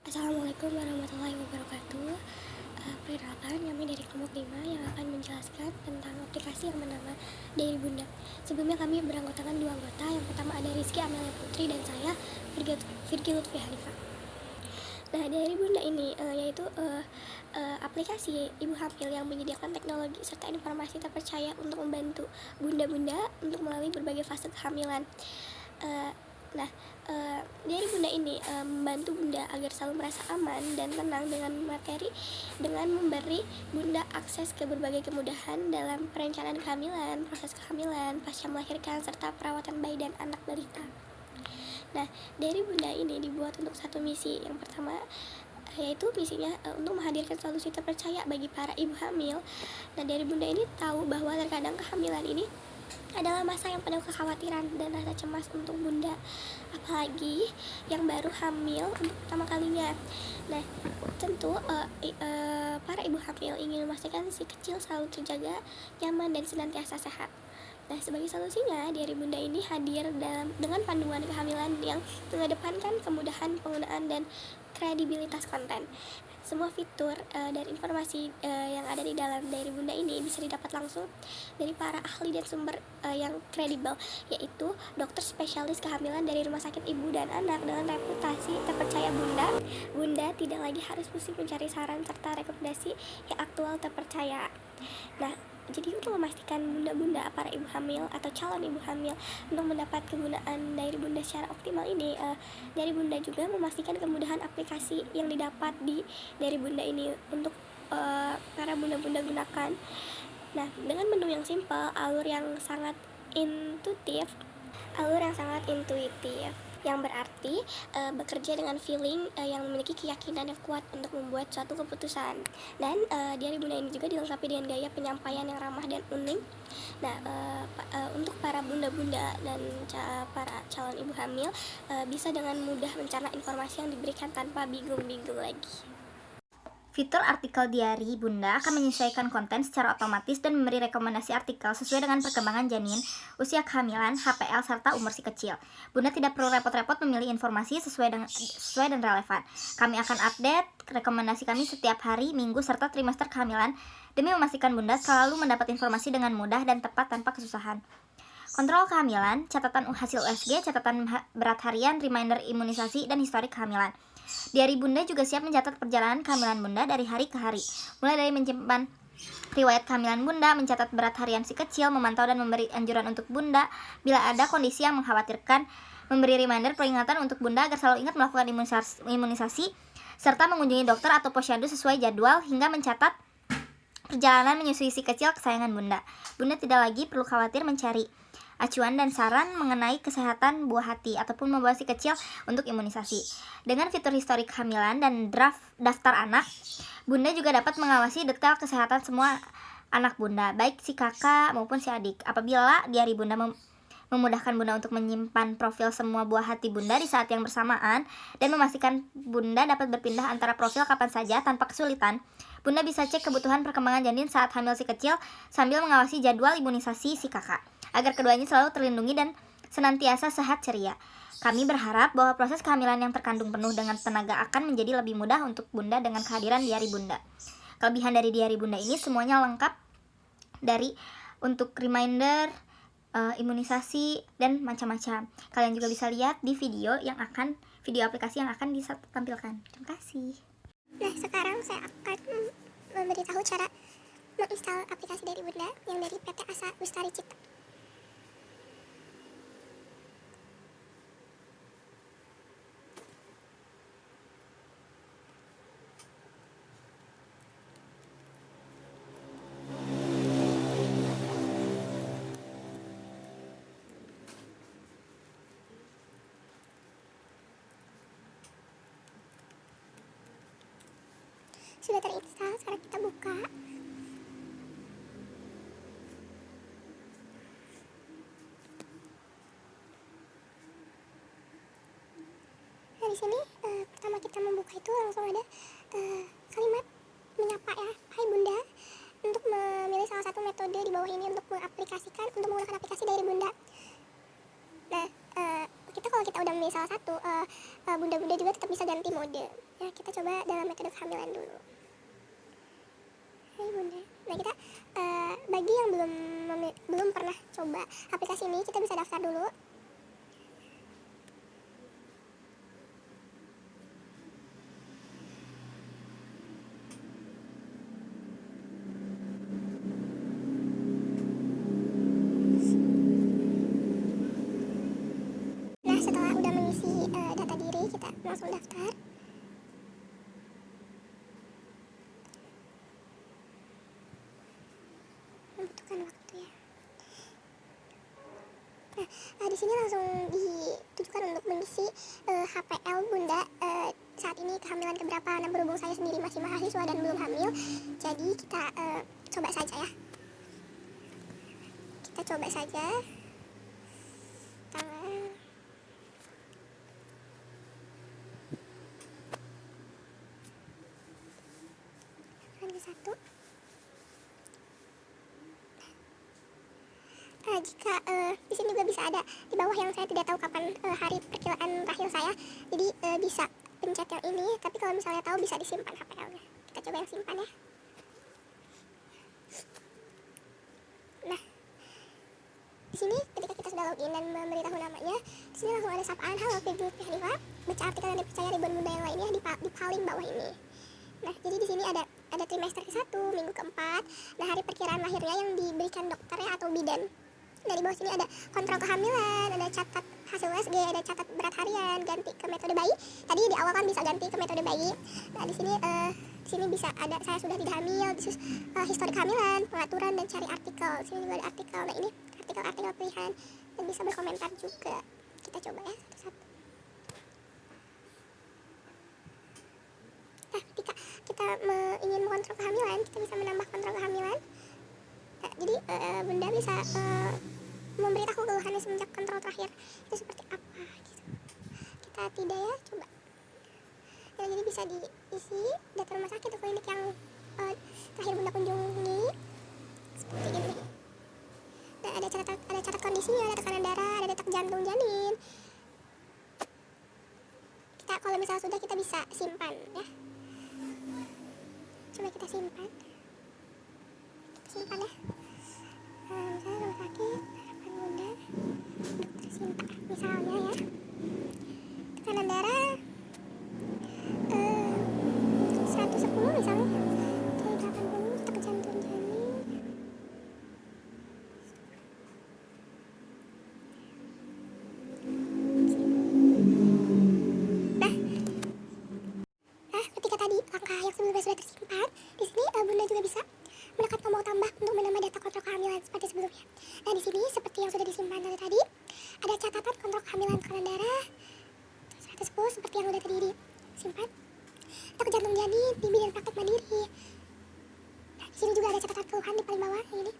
Assalamualaikum warahmatullahi wabarakatuh. Perkenalkan, kami dari kelompok 5 yang akan menjelaskan tentang aplikasi yang bernama Diary Bunda. Sebelumnya kami beranggotakan 2 anggota. Yang pertama ada Rizky Amelia Putri dan saya, Firgi Lutfi Hanifah. Nah, Diary Bunda ini yaitu aplikasi ibu hamil yang menyediakan teknologi serta informasi terpercaya untuk membantu bunda-bunda untuk melalui berbagai fase kehamilan. Diary Bunda ini membantu bunda agar selalu merasa aman dan tenang dengan memberi bunda akses ke berbagai kemudahan dalam perencanaan kehamilan, proses kehamilan, pasca melahirkan, serta perawatan bayi dan anak balita. Nah, Diary Bunda ini dibuat untuk satu misi. Yang pertama yaitu misinya untuk menghadirkan solusi terpercaya bagi para ibu hamil. Nah, Diary Bunda ini tahu bahwa terkadang kehamilan ini adalah masa yang penuh kekhawatiran dan rasa cemas untuk bunda, apalagi yang baru hamil untuk pertama kalinya. Nah, tentu para ibu hamil ingin memastikan si kecil selalu terjaga, nyaman, dan senantiasa sehat. Nah, sebagai solusinya, Diary Bunda ini hadir dengan panduan kehamilan yang mengedepankan kemudahan penggunaan dan kredibilitas konten. Semua fitur dan informasi yang ada di dalam Diary Bunda ini bisa didapat langsung dari para ahli dan sumber yang kredibel, yaitu dokter spesialis kehamilan dari Rumah Sakit Ibu dan Anak dengan reputasi terpercaya. Bunda tidak lagi harus pusing mencari saran serta rekomendasi yang aktual terpercaya. Nah, jadi untuk memastikan bunda-bunda, para ibu hamil atau calon ibu hamil untuk mendapat kegunaan Diary Bunda secara optimal ini, Diary Bunda juga memastikan kemudahan aplikasi yang didapat di Diary Bunda ini untuk para bunda-bunda gunakan. Nah, dengan menu yang simpel, alur yang sangat intuitif, yang berarti bekerja dengan feeling yang memiliki keyakinan yang kuat untuk membuat suatu keputusan. Dan Diary Bunda ini juga dilengkapi dengan gaya penyampaian yang ramah dan unik. Nah, untuk para bunda-bunda dan para calon ibu hamil bisa dengan mudah mencerna informasi yang diberikan tanpa bingung-bingung lagi. Fitur artikel Diary Bunda akan menyesuaikan konten secara otomatis dan memberi rekomendasi artikel sesuai dengan perkembangan janin, usia kehamilan, HPL, serta umur si kecil. Bunda tidak perlu repot-repot memilih informasi sesuai dan relevan. Kami akan update rekomendasi kami setiap hari, minggu, serta trimester kehamilan demi memastikan Bunda selalu mendapat informasi dengan mudah dan tepat tanpa kesusahan. Kontrol kehamilan, catatan hasil USG, catatan berat harian, reminder imunisasi, dan historik kehamilan. Diary Bunda juga siap mencatat perjalanan kehamilan Bunda dari hari ke hari, mulai dari menyimpan riwayat kehamilan Bunda, mencatat berat harian si kecil, memantau dan memberi anjuran untuk Bunda bila ada kondisi yang mengkhawatirkan, memberi reminder peringatan untuk Bunda agar selalu ingat melakukan imunisasi, serta mengunjungi dokter atau posyandu sesuai jadwal, hingga mencatat perjalanan menyusui si kecil kesayangan Bunda. Bunda tidak lagi perlu khawatir mencari acuan dan saran mengenai kesehatan buah hati ataupun membawa si kecil untuk imunisasi. Dengan fitur historik kehamilan dan daftar anak, Bunda juga dapat mengawasi detail kesehatan semua anak Bunda, baik si kakak maupun si adik. Apabila Diary Bunda memudahkan Bunda untuk menyimpan profil semua buah hati Bunda di saat yang bersamaan dan memastikan Bunda dapat berpindah antara profil kapan saja tanpa kesulitan, Bunda bisa cek kebutuhan perkembangan janin saat hamil si kecil sambil mengawasi jadwal imunisasi si kakak, agar keduanya selalu terlindungi dan senantiasa sehat ceria. Kami berharap bahwa proses kehamilan yang terkandung penuh dengan tenaga akan menjadi lebih mudah untuk Bunda dengan kehadiran Diary Bunda. Kelebihan dari Diary Bunda ini semuanya lengkap untuk reminder, imunisasi, dan macam-macam. Kalian juga bisa lihat di video aplikasi yang akan ditampilkan. Terima kasih. Nah, sekarang saya akan memberitahu cara menginstal aplikasi Diary Bunda yang dari PT Asa Bestari Cipta. Sudah terinstall, sekarang kita buka. Nah, di sini pertama kita membuka itu langsung ada kalimat menyapa ya. Hai Bunda, untuk memilih salah satu metode di bawah ini untuk menggunakan aplikasi Diary Bunda. Nah, kalau kita udah memilih salah satu, bunda-bunda juga tetap bisa ganti mode. Ya, kita coba dalam metode kehamilan dulu. Hai Bunda. Nah, kita bagi yang belum pernah coba aplikasi ini, kita bisa daftar dulu. Nah, setelah udah mengisi data diri, kita langsung daftar. Membutuhkan waktu ya. Nah, di sini langsung ditujukan untuk mengisi HPL Bunda saat ini kehamilan keberapa. Nah, berhubung saya sendiri masih mahasiswa dan belum hamil, jadi kita coba saja ya. Kita coba saja tanggal ke-1. Jika di sini juga bisa ada di bawah yang saya tidak tahu kapan hari perkiraan lahir saya, jadi bisa pencet yang ini. Tapi kalau misalnya tahu bisa disimpan HPL-nya. Kita coba yang simpan ya. Nah, di sini ketika kita sudah login dan memberitahu namanya, di sini langsung ada sapaan, halo Febri Khalifa, baca artikel yang dipercaya ribuan bunda yang lainnya di paling bawah ini. Nah, jadi di sini ada trimester ke-1, minggu ke-4. Nah, hari perkiraan lahirnya yang diberikan dokternya atau bidan. Nah, di bawah sini ada kontrol kehamilan, ada catat hasil USG, ada catat berat harian, ganti ke metode bayi. Tadi di awal kan bisa ganti ke metode bayi. Nah, di sini bisa ada saya sudah tidak hamil, histori kehamilan, pengaturan dan cari artikel. Di sini juga ada artikel. Nah, ini artikel pilihan dan bisa berkomentar juga. Kita coba ya satu-satu. Nah, ketika kita ingin mengontrol kehamilan, kita bisa menambah kontrol kehamilan. Nah, jadi Bunda bisa memberitahu keluhannya semenjak kontrol terakhir itu seperti apa gitu. Kita tidak ya, coba. Nah, jadi bisa diisi data rumah sakit atau klinik yang terakhir Bunda kunjungi seperti ini. Nah, ada catat kondisinya, ada tekanan darah, ada detak jantung janin. Kita kalau misalnya sudah, kita bisa simpan ya. Coba kita simpan ya. Misalnya rumah sakit harapan Bunda, dokter simpan misalnya ya. Tekanan darah 110 misalnya, dari 80, detak jantung janin. Nah, ketika tadi langkah yang sebelumnya sudah tersimpan, di sini Bunda juga bisa menekan tombol tambah untuk menambah data kontrol kehamilan seperti sebelumnya. Nah, di sini seperti yang sudah disimpan tadi, ada catatan kontrol kehamilan tekanan darah 110 seperti yang sudah tadi disimpan. Detak jantung janin, TB dan praktek mandiri. Nah, di sini juga ada catatan keluhan di paling bawah ini.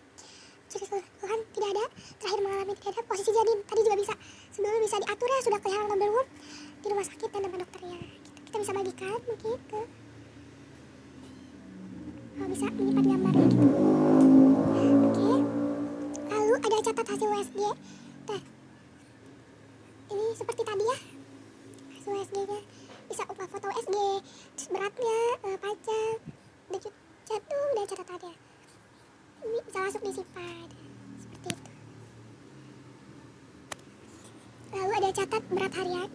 Jika keluhan tidak ada, terakhir mengalami tidak ada, posisi janin tadi juga bisa sebelumnya bisa diatur ya, sudah kelihatan atau belum di rumah sakit dan dengan dokternya. Kita bisa bagikan mungkin ke bisa menyimpan gambarnya gitu. Oke. Lalu ada catat hasil USG. Nah, ini seperti tadi ya, hasil USG-nya bisa upload foto USG, terus beratnya, pajak, denyut jantung dan catatannya. Ini bisa langsung disimpan seperti itu. Lalu ada catat berat harian,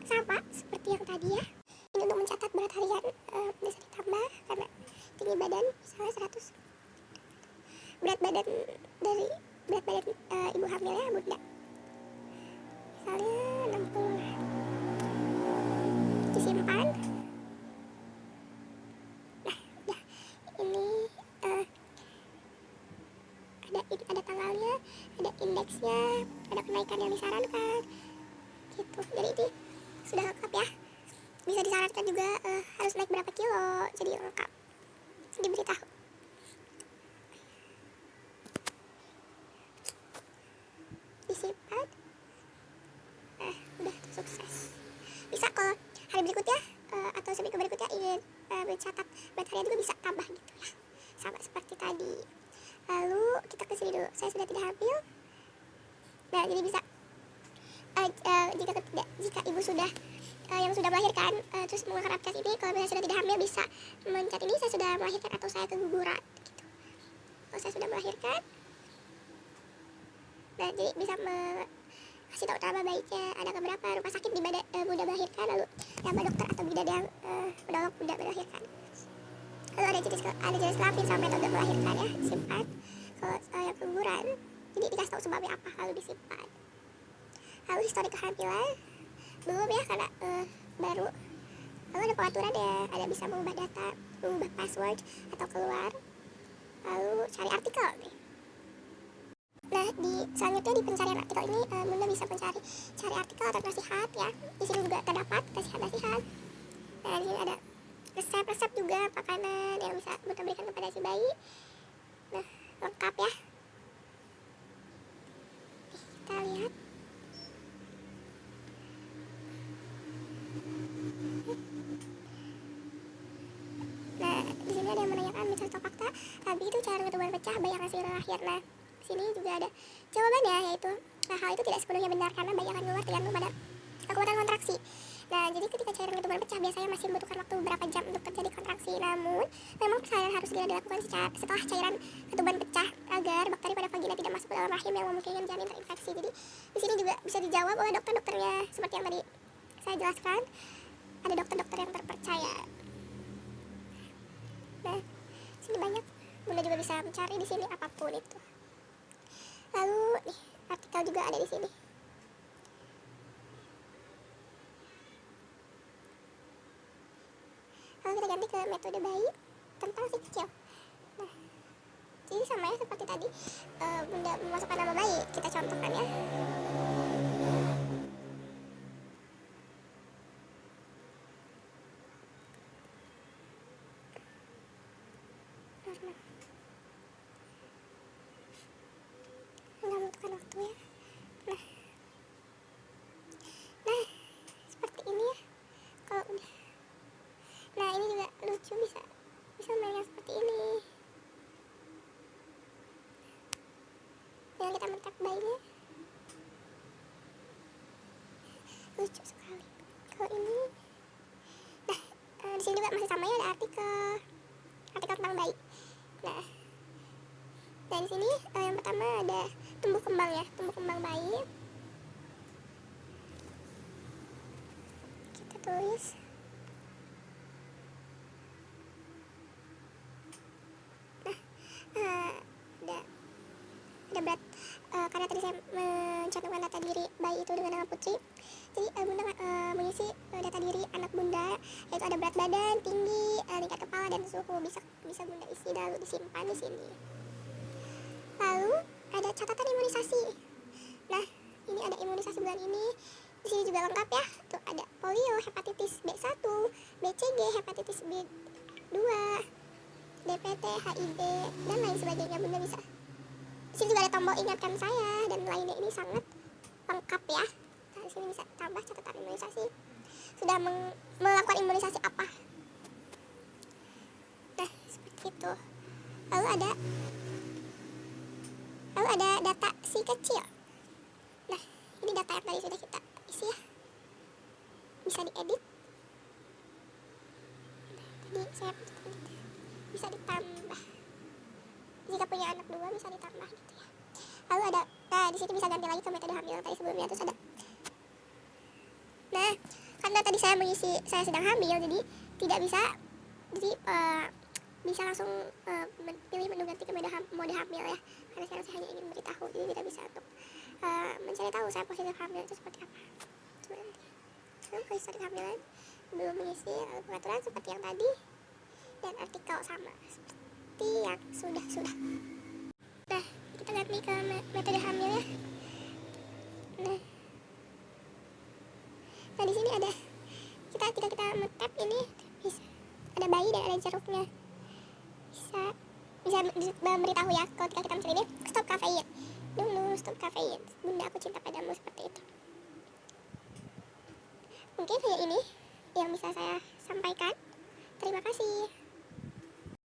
sama seperti yang tadi ya. Ini untuk mencatat berat harian bisa ditambah karena tinggi badan misalnya 100. Berat badan ibu hamil ya Bunda, misalnya 60. Disimpan. Nah, udah. Ini ada tanggalnya, ada indeksnya, ada kenaikan yang disarankan gitu. Jadi ini sudah lengkap ya. Bisa disarankan juga harus naik berapa kilo, jadi lengkap diberitahu. Disimpan. Udah sukses. Bisa kalau hari berikutnya atau seminggu berikutnya ingin mencatat berat harian juga bisa tambah gitu ya, sama seperti tadi. Lalu kita kesini dulu, saya sudah tidak hamil. Nah, jadi bisa jika ibu sudah yang sudah melahirkan terus menggunakan aplikasi ini, kalau misalnya sudah tidak hamil bisa mencet ini, saya sudah melahirkan atau saya keguguran gitu. Kalau saya sudah melahirkan, nah jadi bisa kasih tahu nama baiknya, ada beberapa rumah sakit di mana bunda melahirkan, lalu nama dokter atau bidan yang menolong bunda melahirkan. Lalu ada jenis kelamin sama metode melahirkan ya, simpan. Kalau yang keguguran, jadi dikasih tahu sebabnya apa lalu disimpan. Lalu histori kehamilan belum ya, karena baru. Lalu ada pengaturan ya, ada bisa mengubah data, mengubah password atau keluar. Lalu cari artikel nih. Nah, selanjutnya di pencarian artikel ini bunda bisa cari artikel atau nasihat ya. Di sini juga terdapat nasihat-nasihat. Nah, di sini ada resep-resep juga makanan yang bisa bunda berikan kepada si bayi. Nah, lengkap ya. Kita lihat. Nah, di sini ada yang menanyakan mitos atau fakta. Tapi itu cara ketuban pecah bayi akan segera lahir. Nah, sini juga ada jawabannya, yaitu hal itu tidak sepenuhnya benar karena bayi akan keluar tergantung pada kekuatan kontraksi. Nah, jadi ketika cairan ketuban pecah biasanya masih membutuhkan waktu beberapa jam untuk terjadi kontraksi. Namun, memang persalinan harus segera dilakukan setelah cairan ketuban pecah agar bakteri pada vagina tidak masuk ke dalam rahim yang memungkinkan janin terinfeksi. Jadi, di sini juga bisa dijawab oleh dokter-dokternya seperti yang tadi saya jelaskan. Ada dokter-dokter yang terpercaya. Nah, sini banyak. Bunda juga bisa mencari di sini apapun itu. Lalu nih, artikel juga ada di sini. Lalu kita ganti ke metode bayi tentang si kecil. Nah, jadi sama ya seperti tadi, bunda memasukkan nama bayi. Kita contohkan ya. Nggak membutuhkan waktu ya. Nah, seperti ini ya. Kalau udah, nah ini juga lucu, bisa main yang seperti ini. Dengan kita men-tap bayinya, lucu sekali. Kalau ini, nah di sini juga masih sama ya, ada artikel tentang bayi. Nah, di sini yang pertama ada tumbuh kembang ya, tumbuh kembang bayi. Kita tulis. Nah, ada berat, karena tadi saya mencantumkan data diri bayi itu dengan nama Putri. Jadi bunda mengisi data diri anak bunda, yaitu ada berat badan, tinggi, tingkat kepala dan suhu, bisa bunda isi lalu disimpan di sini. Lalu ada catatan imunisasi. Nah, ini ada imunisasi bulan ini. Di sini juga lengkap ya. Tuh ada polio, hepatitis B1, BCG, hepatitis B2, DPT, HIV, dan lain sebagainya. Bunda bisa. Di sini juga ada tombol ingatkan saya dan lainnya. Ini sangat lengkap ya. Nah, di sini bisa tambah catatan imunisasi. Sudah melakukan imunisasi apa? Nah, seperti itu. Lalu ada data si kecil. Nah, ini data yang tadi sudah kita isi ya. Bisa diedit. Tadi saya bisa ditambah. Jika punya anak 2 bisa ditambah gitu ya. Lalu ada, nah di sini bisa ganti lagi ke metode hamil tadi sebelumnya, terus ada. Nah, karena tadi saya mengisi saya sedang hamil, jadi tidak bisa, jadi bisa langsung pilih menu ganti ke mode hamil ya, karena saya hanya ingin memberitahu, jadi tidak bisa untuk mencari tahu saya positif hamil itu seperti apa. Coba nanti. Lalu histori kehamilan belum mengisi, lalu pengaturan seperti yang tadi, dan artikel sama seperti yang sudah. Nah, kita ganti ke metode hamil ya. Nah, di sini ada ketika kita men-tap ini bisa ada bayi dan ada jeruknya. Bisa memberitahu ya kalau kita